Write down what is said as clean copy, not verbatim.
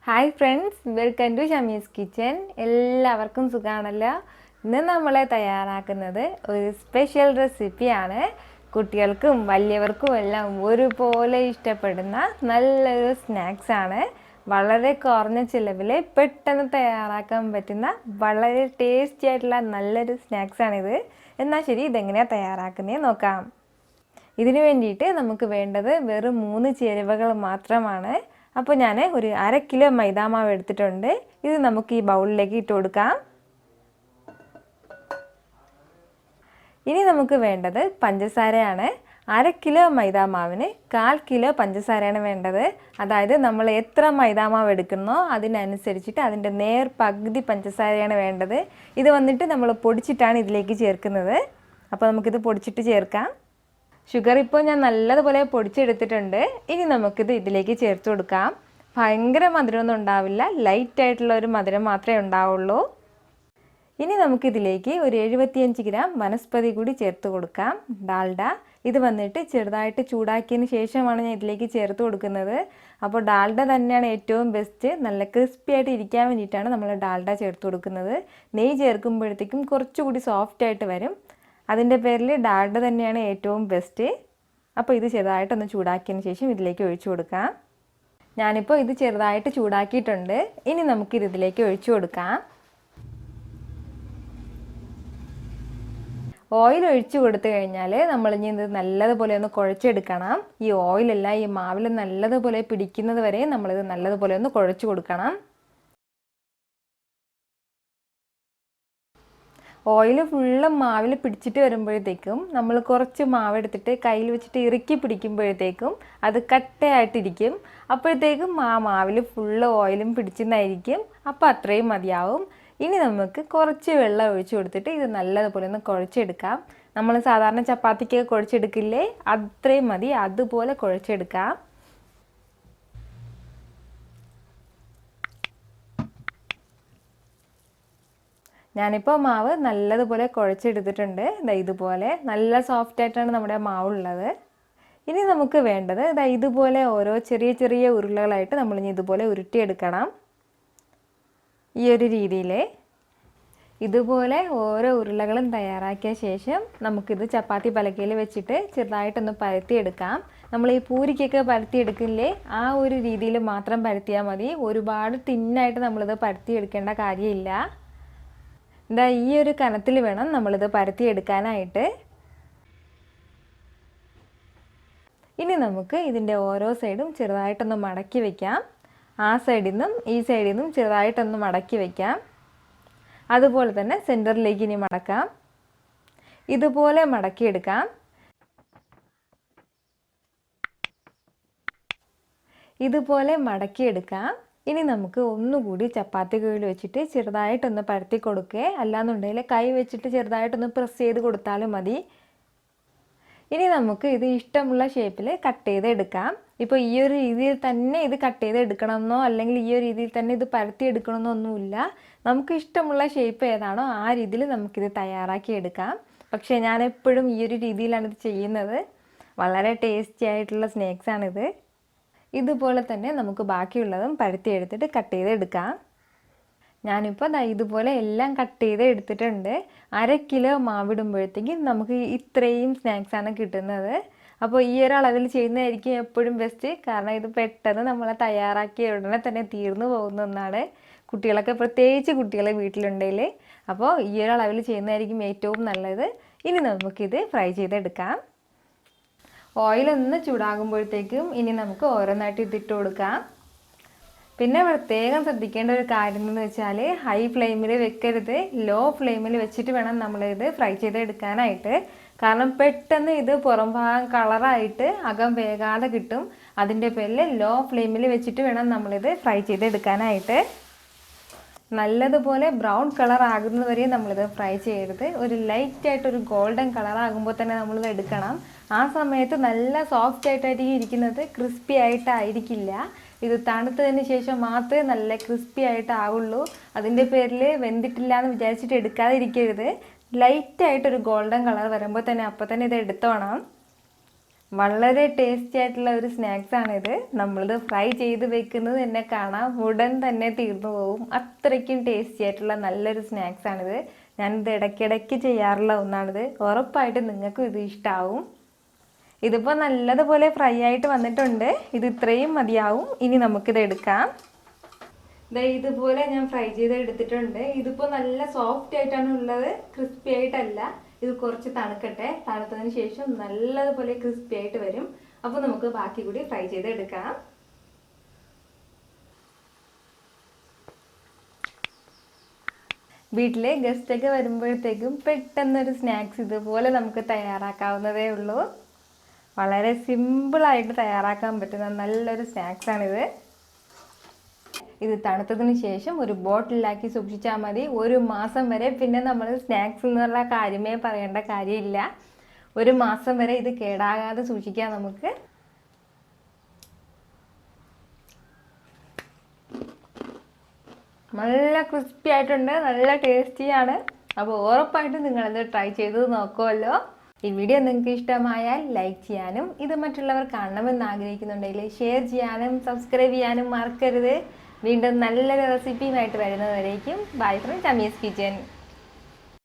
Hi friends, welcome to Shami's kitchen. എല്ലാവർക്കും സുഖമാണല്ലോ. ഇന്ന് നമ്മൾ തയ്യാറാക്കുന്നത് ഒരു സ്പെഷ്യൽ റെസിപ്പിയാണ്. കുട്ടികൾക്കും വലിയവർക്കും എല്ലാം ഒരുപോലെ ഇഷ്ടപ്പെടുന്ന നല്ലൊരു സ്നാക്സാണ്. വളരെ കുറഞ്ഞ ചിലവിൽ പെട്ടെന്ന് തയ്യാറാക്കാൻ പറ്റുന്ന വളരെ ടേസ്റ്റി ആയിട്ടുള്ള നല്ലൊരു സ്നാക്സാണിത്. എന്നാൽ ശരി, ഇതെങ്ങനെയാണ് തയ്യാറാക്കുന്നത് നോക്കാം. ഇതിനു വേണ്ടിയിട്ട് നമുക്ക് വേണ്ടത് വെറും 3 ചേരുവകൾ മാത്രമാണ്. അപ്പോൾ ഞാൻ ഒരു 1/2 കിലോ മൈദാമാവ് എടുത്തിട്ടുണ്ട്. ഇത് നമുക്ക് ഈ ബൗളിലേക്ക് ഇട്ട് കൊടുക്കാം. ഇനി നമുക്ക് വേണ്ടത് പഞ്ചസാരയാണ്. 1/2 കിലോ മൈദാമാവിന് 1/4 കിലോ പഞ്ചസാരയാണ് വേണ്ടത്. അതായത് നമ്മൾ എത്ര മൈദാമാവ് എടുക്കുന്നോ അതിനനുസരിച്ചിട്ട് അതിൻ്റെ നേർ പകുതി പഞ്ചസാരയാണ് വേണ്ടത്. ഇത് വന്നിട്ട് നമ്മൾ പൊടിച്ചിട്ടാണ് ഇതിലേക്ക് ചേർക്കുന്നത്. അപ്പോൾ നമുക്കിത് പൊടിച്ചിട്ട് ചേർക്കാം. ഷുഗർ ഇപ്പോൾ ഞാൻ നല്ലതുപോലെ പൊടിച്ചെടുത്തിട്ടുണ്ട്. ഇനി നമുക്കിത് ഇതിലേക്ക് ചേർത്ത് കൊടുക്കാം. ഭയങ്കര മധുരമൊന്നും ഉണ്ടാവില്ല, ലൈറ്റായിട്ടുള്ള ഒരു മധുരം മാത്രമേ ഉണ്ടാവുള്ളൂ. ഇനി നമുക്കിതിലേക്ക് ഒരു 75 ഗ്രാം വനസ്പതി കൂടി ചേർത്ത് കൊടുക്കാം. ഡാൽഡ ഇത് വന്നിട്ട് ചെറുതായിട്ട് ചൂടാക്കിയതിന് ശേഷമാണ് ഞാൻ ഇതിലേക്ക് ചേർത്ത് കൊടുക്കുന്നത്. അപ്പോൾ ഡാൽഡ തന്നെയാണ് ഏറ്റവും ബെസ്റ്റ്. നല്ല ക്രിസ്പി ആയിട്ട് ഇരിക്കാൻ വേണ്ടിയിട്ടാണ് നമ്മൾ ഡാൽഡ ചേർത്ത് കൊടുക്കുന്നത്. നെയ്യ് ചേർക്കുമ്പോഴത്തേക്കും കുറച്ചുകൂടി സോഫ്റ്റ് ആയിട്ട് വരും. അതിൻ്റെ പേരിൽ ഡാൽഡ തന്നെയാണ് ഏറ്റവും ബെസ്റ്റ്. അപ്പോൾ ഇത് ചെറുതായിട്ടൊന്ന് ചൂടാക്കിയതിന് ശേഷം ഇതിലേക്ക് ഒഴിച്ചു കൊടുക്കാം. ഞാനിപ്പോൾ ഇത് ചെറുതായിട്ട് ചൂടാക്കിയിട്ടുണ്ട്. ഇനി നമുക്കിത് ഇതിലേക്ക് ഒഴിച്ചു കൊടുക്കാം. ഓയിൽ ഒഴിച്ചു കൊടുത്തു കഴിഞ്ഞാൽ നമ്മളിനി ഇത് നല്ലതുപോലെ ഒന്ന് കുഴച്ചെടുക്കണം. ഈ ഓയിലെല്ലാം ഈ മാവിൽ നല്ലതുപോലെ പിടിക്കുന്നത് വരെ നമ്മളിത് നല്ലതുപോലെ ഒന്ന് കുഴച്ചു കൊടുക്കണം. ഓയിൽ ഫുള്ള് മാവിൽ പിടിച്ചിട്ട് വരുമ്പോഴത്തേക്കും നമ്മൾ കുറച്ച് മാവെടുത്തിട്ട് കയ്യിൽ വെച്ചിട്ട് ഇറുക്കി പിടിക്കുമ്പോഴത്തേക്കും അത് കട്ടയായിട്ടിരിക്കും. അപ്പോഴത്തേക്കും ആ മാവിൽ ഫുള്ള് ഓയിലും പിടിച്ചെന്നായിരിക്കും. അപ്പോൾ അത്രയും മതിയാവും. ഇനി നമുക്ക് കുറച്ച് വെള്ളം ഒഴിച്ചു കൊടുത്തിട്ട് ഇത് നല്ലതുപോലെ ഒന്ന് കുഴച്ചെടുക്കാം. നമ്മൾ സാധാരണ ചപ്പാത്തിക്കൊക്കെ കുഴച്ചെടുക്കില്ലേ, അത്രയും മതി. അതുപോലെ കുഴച്ചെടുക്കാം. ഞാനിപ്പോൾ മാവ് നല്ലതുപോലെ കുഴച്ചെടുത്തിട്ടുണ്ട്. ഇതുപോലെ നല്ല സോഫ്റ്റായിട്ടാണ് നമ്മുടെ മാവുള്ളത്. ഇനി നമുക്ക് വേണ്ടത് ഇതുപോലെ ഓരോ ചെറിയ ചെറിയ ഉരുളകളായിട്ട് നമ്മളിനി ഇതുപോലെ ഉരുട്ടിയെടുക്കണം. ഈ ഒരു രീതിയിൽ ഇതുപോലെ ഓരോ ഉരുളകളും തയ്യാറാക്കിയ ശേഷം നമുക്കിത് ചപ്പാത്തി പലകയിൽ വെച്ചിട്ട് ചെറുതായിട്ടൊന്ന് പരത്തിയെടുക്കാം. നമ്മൾ ഈ പൂരിക്കൊക്കെ പരത്തിയെടുക്കില്ലേ, ആ ഒരു രീതിയിൽ മാത്രം പരത്തിയാൽ മതി. ഒരുപാട് തിന്നായിട്ട് നമ്മളിത് പരത്തിയെടുക്കേണ്ട കാര്യമില്ല. ഈ ഒരു കനത്തിൽ വേണം നമ്മളിത് പരത്തിയെടുക്കാനായിട്ട്. ഇനി നമുക്ക് ഇതിൻ്റെ ഓരോ സൈഡും ചെറുതായിട്ടൊന്ന് മടക്കി വയ്ക്കാം. ആ സൈഡിൽ നിന്നും ഈ സൈഡിൽ നിന്നും ചെറുതായിട്ടൊന്ന് മടക്കി വയ്ക്കാം. അതുപോലെ തന്നെ സെൻറ്ററിലേക്ക് ഇനി മടക്കാം. ഇതുപോലെ മടക്കിയെടുക്കാം. ഇതുപോലെ മടക്കിയെടുക്കാം. ഇനി നമുക്ക് ഒന്നുകൂടി ചപ്പാത്തി കയ്യിൽ വെച്ചിട്ട് ചെറുതായിട്ടൊന്ന് പരത്തി കൊടുക്കുക. അല്ലാന്നുണ്ടെങ്കിൽ കൈ വെച്ചിട്ട് ചെറുതായിട്ടൊന്ന് പ്രസ് ചെയ്ത് കൊടുത്താലും മതി. ഇനി നമുക്ക് ഇത് ഇഷ്ടമുള്ള ഷേപ്പിൽ കട്ട് ചെയ്ത് എടുക്കാം. ഇപ്പോൾ ഈ ഒരു രീതിയിൽ തന്നെ ഇത് കട്ട് ചെയ്ത് എടുക്കണമെന്നോ അല്ലെങ്കിൽ ഈ ഒരു രീതിയിൽ തന്നെ ഇത് പരത്തി എടുക്കണമെന്നോ ഒന്നുമില്ല. നമുക്ക് ഇഷ്ടമുള്ള ഷേപ്പ് ഏതാണോ ആ രീതിയിൽ നമുക്കിത് തയ്യാറാക്കി എടുക്കാം. പക്ഷേ ഞാൻ എപ്പോഴും ഈ ഒരു രീതിയിലാണ് ഇത് ചെയ്യുന്നത്. വളരെ ടേസ്റ്റി ആയിട്ടുള്ള സ്നാക്സാണിത്. ഇതുപോലെ തന്നെ നമുക്ക് ബാക്കിയുള്ളതും പരത്തി എടുത്തിട്ട് കട്ട് ചെയ്ത് എടുക്കാം. ഞാനിപ്പോൾ ഇതുപോലെ എല്ലാം കട്ട് ചെയ്ത് എടുത്തിട്ടുണ്ട്. 1/2 കിലോ മാവിടുമ്പോഴത്തേക്കും നമുക്ക് ഇത്രയും സ്നാക്സാണ് കിട്ടുന്നത്. അപ്പോൾ ഈ ഒരു അളവിൽ ചെയ്യുന്നതായിരിക്കും എപ്പോഴും ബെസ്റ്റ്. കാരണം ഇത് പെട്ടെന്ന് നമ്മൾ തയ്യാറാക്കിയ ഉടനെ തന്നെ തീർന്നു പോകുന്ന ഒന്നാണ്. കുട്ടികളൊക്കെ പ്രത്യേകിച്ച് കുട്ടികളെ വീട്ടിലുണ്ടെങ്കിൽ അപ്പോൾ ഈ ഒരു അളവിൽ ചെയ്യുന്നതായിരിക്കും ഏറ്റവും നല്ലത്. ഇനി നമുക്കിത് ഫ്രൈ ചെയ്തെടുക്കാം. ഓയിലൊന്ന് ചൂടാകുമ്പോഴത്തേക്കും ഇനി നമുക്ക് ഓരോന്നായിട്ട് ഇതിട്ട് കൊടുക്കാം. പിന്നെ പ്രത്യേകം ശ്രദ്ധിക്കേണ്ട ഒരു കാര്യം എന്ന് വെച്ചാൽ ഹൈ ഫ്ലെയിമിൽ വെക്കരുത്. ലോ ഫ്ലെയിമിൽ വെച്ചിട്ട് വേണം നമ്മളിത് ഫ്രൈ ചെയ്തെടുക്കാനായിട്ട്. കാരണം പെട്ടെന്ന് ഇത് പുറം ഭാഗം കളറായിട്ട് അകം വേകാതെ കിട്ടും. അതിൻ്റെ പേരിൽ ലോ ഫ്ലെയിമിൽ വെച്ചിട്ട് വേണം നമ്മളിത് ഫ്രൈ ചെയ്തെടുക്കാനായിട്ട്. നല്ലതുപോലെ ബ്രൗൺ കളർ ആകുന്നതുവരെ നമ്മളിത് ഫ്രൈ ചെയ്യരുത്. ഒരു ലൈറ്റായിട്ടൊരു ഗോൾഡൻ കളർ ആകുമ്പോൾ തന്നെ നമ്മളിത് എടുക്കണം. ആ സമയത്ത് നല്ല സോഫ്റ്റ് ആയിട്ടായിരിക്കും ഇരിക്കുന്നത്, ക്രിസ്പി ആയിട്ടായിരിക്കില്ല. ഇത് തണുത്തതിന് ശേഷം മാത്രമേ നല്ല ക്രിസ്പി ആയിട്ടാവുള്ളൂ. അതിൻ്റെ പേരിൽ വെന്തിട്ടില്ല എന്ന് വിചാരിച്ചിട്ട് എടുക്കാതെ ഇരിക്കരുത്. ലൈറ്റായിട്ടൊരു ഗോൾഡൻ കളർ വരുമ്പോൾ തന്നെ അപ്പോൾ തന്നെ ഇത് എടുത്തോണം. വളരെ ടേസ്റ്റി ആയിട്ടുള്ള ഒരു സ്നാക്സ് ആണിത്. നമ്മളിത് ഫ്രൈ ചെയ്ത് വെക്കുന്നത് തന്നെ കാണാം, ഉടൻ തന്നെ തീർന്നു പോകും. അത്രയ്ക്കും ടേസ്റ്റി ആയിട്ടുള്ള നല്ലൊരു സ്നാക്സ് ആണിത്. ഞാനിത് ഇടയ്ക്കിടയ്ക്ക് ചെയ്യാറുള്ള ഒന്നാണിത്. ഉറപ്പായിട്ടും നിങ്ങൾക്കും ഇത് ഇഷ്ടമാവും. ഇതിപ്പോൾ നല്ലതുപോലെ ഫ്രൈ ആയിട്ട് വന്നിട്ടുണ്ട്. ഇത് ഇത്രയും മതിയാവും. ഇനി നമുക്കിത് എടുക്കാം. ഇതുപോലെ ഞാൻ ഫ്രൈ ചെയ്ത് എടുത്തിട്ടുണ്ട്. ഇതിപ്പോൾ നല്ല സോഫ്റ്റ് ആയിട്ടാണ് ഉള്ളത്, ക്രിസ്പി ആയിട്ടല്ല. ഇത് കുറച്ച് തണുക്കട്ടെ. തണുത്തതിന് ശേഷം നല്ലതുപോലെ ക്രിസ്പി ആയിട്ട് വരും. അപ്പോൾ നമുക്ക് ബാക്കി കൂടി ഫ്രൈ ചെയ്ത് എടുക്കാം. വീട്ടിലെ ഗസ്റ്റൊക്കെ വരുമ്പോഴത്തേക്കും പെട്ടെന്നൊരു സ്നാക്സ് ഇതുപോലെ നമുക്ക് തയ്യാറാക്കാവുന്നതേ ഉള്ളൂ. വളരെ സിമ്പിളായിട്ട് തയ്യാറാക്കാൻ പറ്റുന്ന നല്ലൊരു സ്നാക്സാണിത്. ഇത് തണുത്തതിന് ശേഷം ഒരു ബോട്ടിലാക്കി സൂക്ഷിച്ചാൽ മതി. 1 മാസം വരെ. പിന്നെ നമ്മൾ സ്നാക്സ് എന്നുള്ള കാര്യമേ പറയേണ്ട കാര്യമില്ല. 1 മാസം വരെ ഇത് കേടാകാതെ സൂക്ഷിക്കാം നമുക്ക്. നല്ല ക്രിസ്പി ആയിട്ടുണ്ട്, നല്ല ടേസ്റ്റിയാണ്. അപ്പോൾ ഉറപ്പായിട്ടും നിങ്ങളിത് ട്രൈ ചെയ്ത് നോക്കുമല്ലോ. ഈ വീഡിയോ നിങ്ങൾക്ക് ഇഷ്ടമായാൽ ലൈക്ക് ചെയ്യാനും ഇത് മറ്റുള്ളവർ കാണണമെന്ന് ആഗ്രഹിക്കുന്നുണ്ടെങ്കിൽ ഷെയർ ചെയ്യാനും സബ്സ്ക്രൈബ് ചെയ്യാനും മറക്കരുത്. വീണ്ടും നല്ലൊരു റെസിപ്പിയുമായിട്ട് വരുന്നതുവരേക്കും ബൈ ഫ്രം ഷമീസ് കിച്ചൻ.